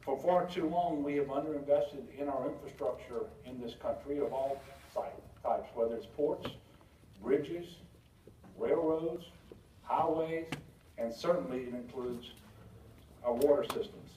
For far too long, we have underinvested in our infrastructure in this country of all types, whether it's ports, bridges, railroads, highways, and certainly it includes our water systems.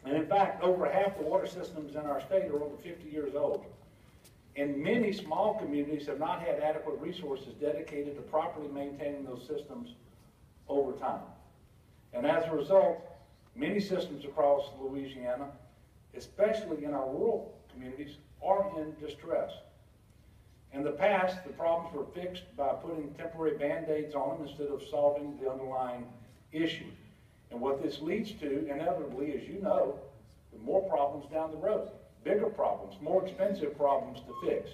And in fact, over half the water systems in our state are over 50 years old. And many small communities have not had adequate resources dedicated to properly maintaining those systems over time. And as a result, many systems across Louisiana, especially in our rural communities, are in distress. In the past, the problems were fixed by putting temporary band-aids on them instead of solving the underlying issue. And what this leads to, inevitably, as you know, more problems down the road, bigger problems, more expensive problems to fix.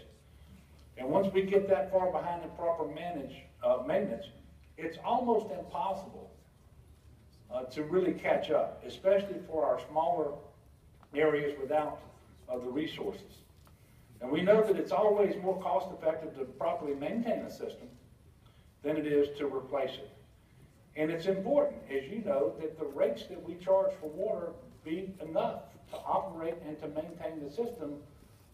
And once we get that far behind in proper maintenance, it's almost impossible to really catch up, especially for our smaller areas without the resources. And we know that it's always more cost-effective to properly maintain a system than it is to replace it. And it's important, as you know, that the rates that we charge for water be enough to operate and to maintain the system.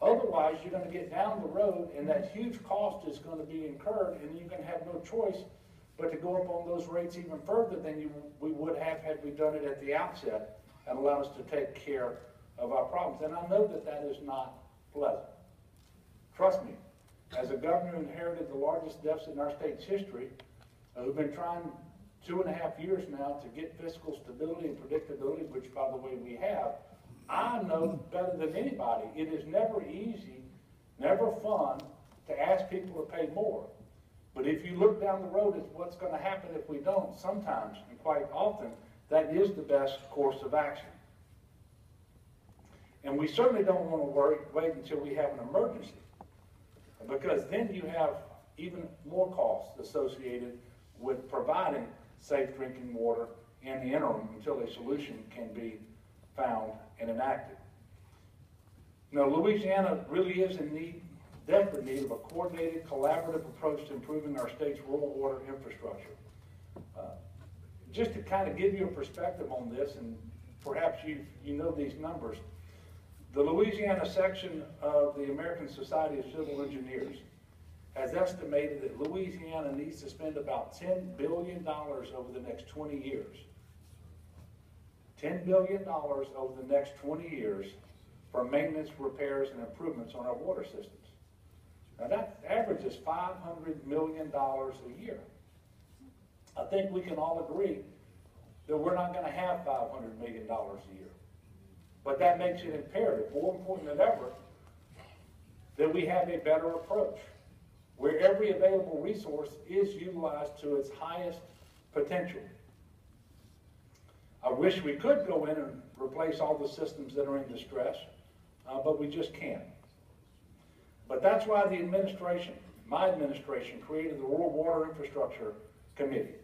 Otherwise, you're going to get down the road and that huge cost is going to be incurred, and you're going to have no choice but to go up on those rates even further than we would have had we done it at the outset and allowed us to take care of our problems. And I know that that is not pleasant. Trust me, as a governor who inherited the largest deficit in our state's history, who've been trying 2.5 years now to get fiscal stability and predictability, which, by the way, we have, I know better than anybody, it is never easy, never fun to ask people to pay more. But if you look down the road at what's going to happen if we don't, sometimes, and quite often, that is the best course of action. And we certainly don't want to wait until we have an emergency, because then you have even more costs associated with providing safe drinking water in the interim until a solution can be found and enacted. Now, Louisiana really is in desperate need of a coordinated, collaborative approach to improving our state's rural water infrastructure. Just to kind of give you a perspective on this, and perhaps you know these numbers, the Louisiana section of the American Society of Civil Engineers has estimated that Louisiana needs to spend about $10 billion over the next 20 years. $10 billion over the next 20 years for maintenance, repairs, and improvements on our water systems. Now that averages $500 million a year. I think we can all agree that we're not going to have $500 million a year. But that makes it imperative, more important than ever, that we have a better approach, where every available resource is utilized to its highest potential. I wish we could go in and replace all the systems that are in distress, but we just can't. But that's why the administration, my administration, created the Rural Water Infrastructure Committee.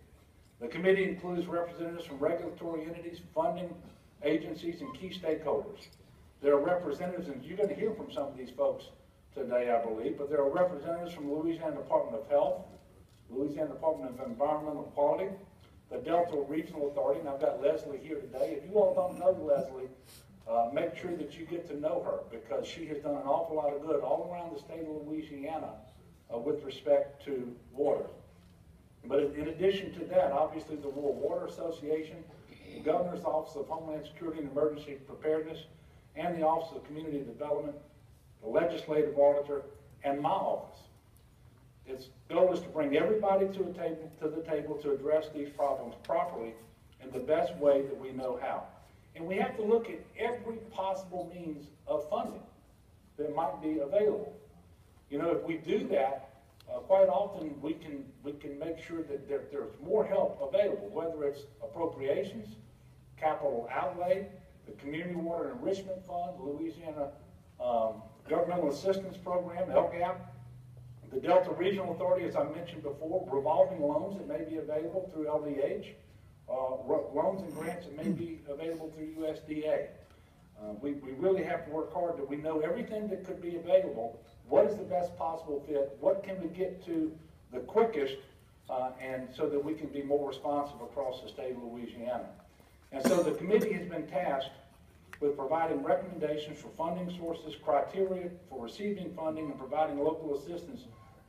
The committee includes representatives from regulatory entities, funding agencies, and key stakeholders. There are representatives, and you're going to hear from some of these folks today, I believe, but there are representatives from Louisiana Department of Health, Louisiana Department of Environmental Quality, the Delta Regional Authority, and I've got Leslie here today. If you all don't know Leslie, make sure that you get to know her, because she has done an awful lot of good all around the state of Louisiana with respect to water. But in addition to that, obviously the Rural Water Association, the Governor's Office of Homeland Security and Emergency Preparedness, and the Office of Community Development, the Legislative Auditor, and my office. Its goal is to bring everybody to the table to address these problems properly in the best way that we know how. And we have to look at every possible means of funding that might be available. You know, if we do that, quite often we can make sure that there's more help available, whether it's appropriations, capital outlay, the Community Water Enrichment Fund, the Louisiana Governmental Assistance Program, LGAP, the Delta Regional Authority, as I mentioned before, revolving loans that may be available through LDH, loans and grants that may be available through USDA. We really have to work hard that we know everything that could be available, what is the best possible fit, what can we get to the quickest, and so that we can be more responsive across the state of Louisiana. And so the committee has been tasked with providing recommendations for funding sources, criteria for receiving funding, and providing local assistance,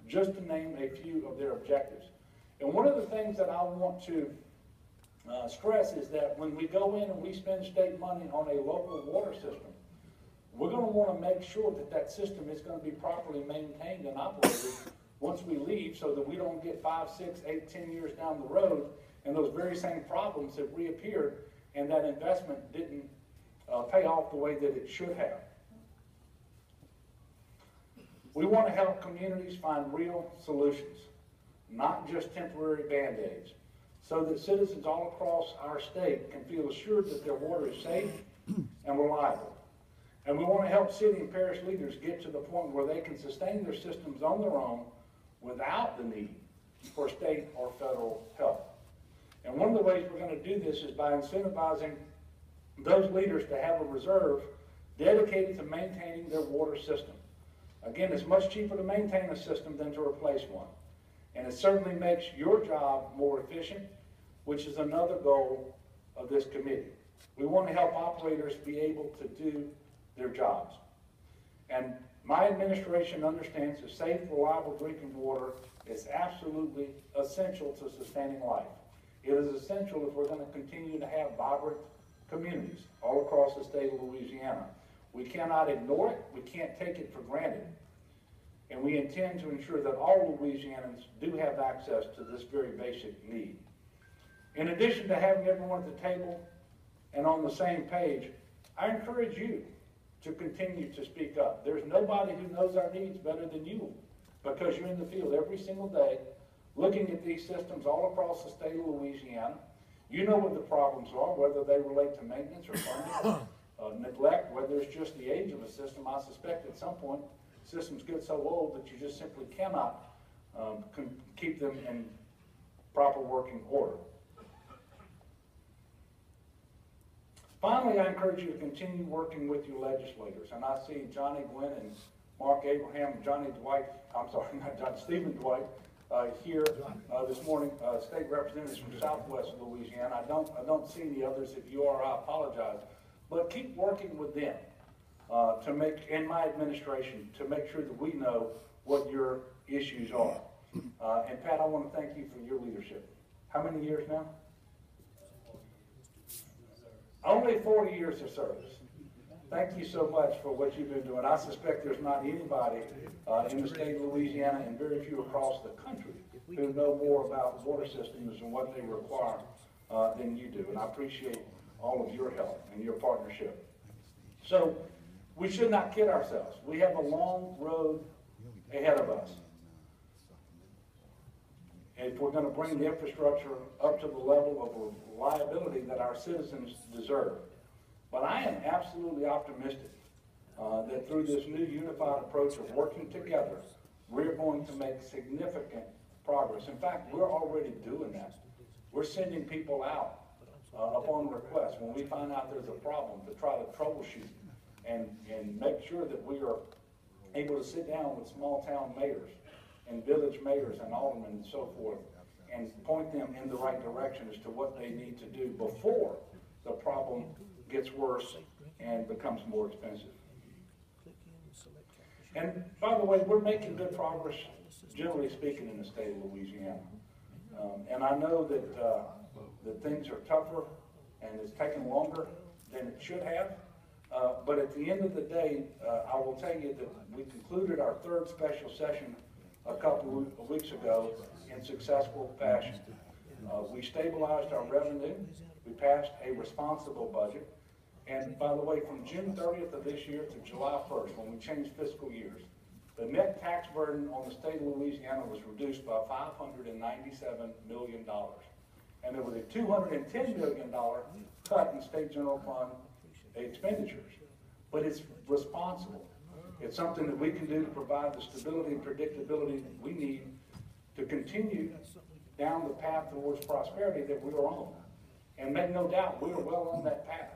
just to name a few of their objectives. And one of the things that I want to stress is that when we go in and we spend state money on a local water system, we're going to want to make sure that that system is going to be properly maintained and operated once we leave, so that we don't get 5, 6, 8, 10 years down the road and those very same problems have reappeared and that investment didn't pay off the way that it should have. We want to help communities find real solutions, not just temporary band-aids, so that citizens all across our state can feel assured that their water is safe and reliable. And we want to help city and parish leaders get to the point where they can sustain their systems on their own without the need for state or federal help. And one of the ways we're going to do this is by incentivizing those leaders to have a reserve dedicated to maintaining their water system. Again, it's much cheaper to maintain a system than to replace one. And it certainly makes your job more efficient, which is another goal of this committee. We want to help operators be able to do their jobs. And my administration understands that safe, reliable drinking water is absolutely essential to sustaining life. It is essential if we're going to continue to have vibrant communities all across the state of Louisiana. We cannot ignore it. We can't take it for granted. And we intend to ensure that all Louisianans do have access to this very basic need. In addition to having everyone at the table and on the same page, I encourage you to continue to speak up. There's nobody who knows our needs better than you, because you're in the field every single day looking at these systems all across the state of Louisiana. You know what the problems are, whether they relate to maintenance or funding, neglect, whether it's just the age of a system. I suspect at some point systems get so old that you just simply cannot keep them in proper working order. Finally, I encourage you to continue working with your legislators. And I see Johnny Gwynn and Mark Abraham, Stephen Dwight here this morning, state representatives from Southwest Louisiana. I don't see the others. If you are, I apologize. But keep working with them to make, in my administration, to make sure that we know what your issues are. And Pat, I want to thank you for your leadership. How many years now? Only 40 years of service. Thank you so much for what you've been doing. I suspect there's not anybody in the state of Louisiana, and very few across the country, who know more about water systems and what they require than you do. And I appreciate all of your help and your partnership. So we should not kid ourselves. We have a long road ahead of us. If we're going to bring the infrastructure up to the level of reliability that our citizens deserve. But I am absolutely optimistic that through this new unified approach of working together, we're going to make significant progress. In fact, we're already doing that. We're sending people out upon request when we find out there's a problem to try to troubleshoot and make sure that we are able to sit down with small town mayors and village mayors and aldermen and so forth, and point them in the right direction as to what they need to do before the problem gets worse and becomes more expensive. And by the way, we're making good progress, generally speaking, in the state of Louisiana. And I know that things are tougher and it's taken longer than it should have. But at the end of the day, I will tell you that we concluded our third special session a couple of weeks ago in successful fashion. We stabilized our revenue. We passed a responsible budget. And by the way, from June 30th of this year to July 1st, when we changed fiscal years, the net tax burden on the state of Louisiana was reduced by $597 million. And there was a $210 million cut in state general fund expenditures. But it's responsible. It's something that we can do to provide the stability and predictability that we need to continue down the path towards prosperity that we are on. And make no doubt, we are well on that path.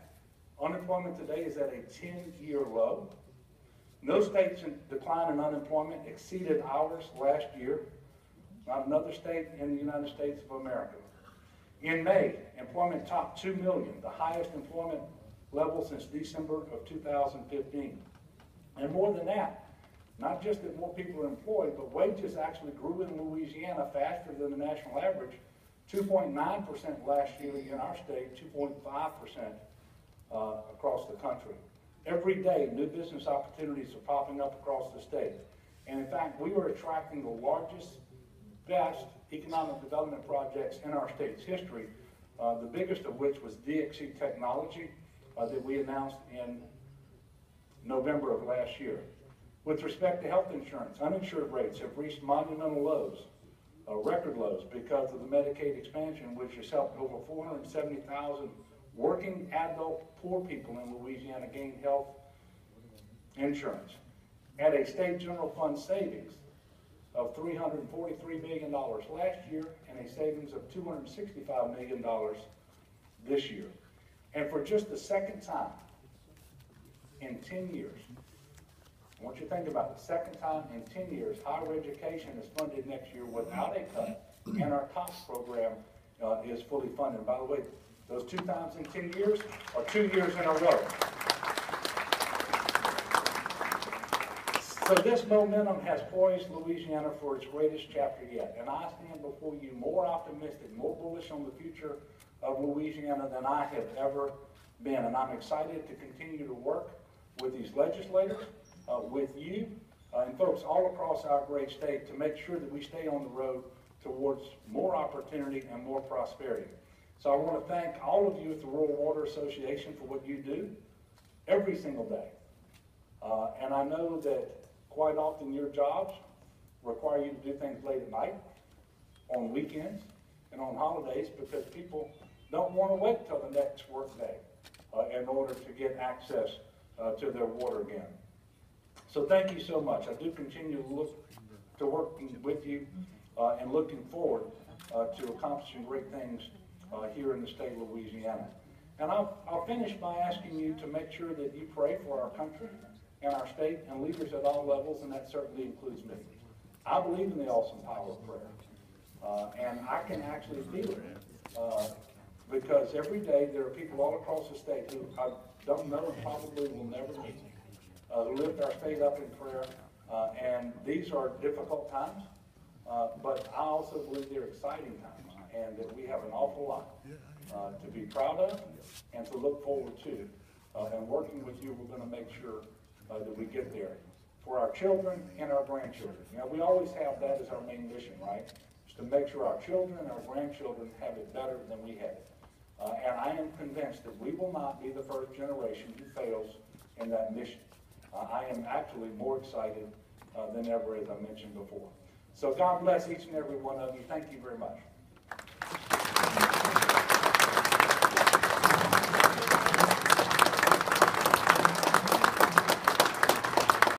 Unemployment today is at a 10-year low. No state's decline in unemployment exceeded ours last year. Not another state in the United States of America. In May, employment topped 2 million, the highest employment level since December of 2015. And more than that, not just that more people are employed, but wages actually grew in Louisiana faster than the national average, 2.9% last year in our state, 2.5% across the country. Every day, new business opportunities are popping up across the state. And in fact, we are attracting the largest, best economic development projects in our state's history, the biggest of which was DXC Technology that we announced in November of last year. With respect to health insurance, uninsured rates have reached monumental lows, record lows, because of the Medicaid expansion, which has helped over 470,000 working adult poor people in Louisiana gain health insurance. At a state general fund savings of $343 million last year and a savings of $265 million this year. And for just the second time in 10 years, I want you to think about it, second time in 10 years, higher education is funded next year without a cut, and our TOPS program is fully funded. By the way, those 2 times in 10 years are 2 years in a row. So this momentum has poised Louisiana for its greatest chapter yet. And I stand before you more optimistic, more bullish on the future of Louisiana than I have ever been. And I'm excited to continue to work with these legislators, with you, and folks all across our great state to make sure that we stay on the road towards more opportunity and more prosperity. So I want to thank all of you at the Rural Water Association for what you do every single day. And I know that quite often your jobs require you to do things late at night, on weekends, and on holidays because people don't want to wait till the next work day in order to get access to their water again. So thank you so much. I do continue to look to working with you and looking forward to accomplishing great things here in the state of Louisiana. And I'll finish by asking you to make sure that you pray for our country and our state and leaders at all levels, and that certainly includes me. I believe in the awesome power of prayer, and I can actually feel it because every day there are people all across the state who I don't know and probably will never meet, who lift our state up in prayer, and these are difficult times, but I also believe they're exciting times, and that we have an awful lot to be proud of and to look forward to. And working with you, we're going to make sure that we get there for our children and our grandchildren. You know, we always have that as our main mission, right? Is to make sure our children and our grandchildren have it better than we had it. And I am convinced that we will not be the first generation who fails in that mission. I am actually more excited than ever, as I mentioned before. So God bless each and every one of you. Thank you very much.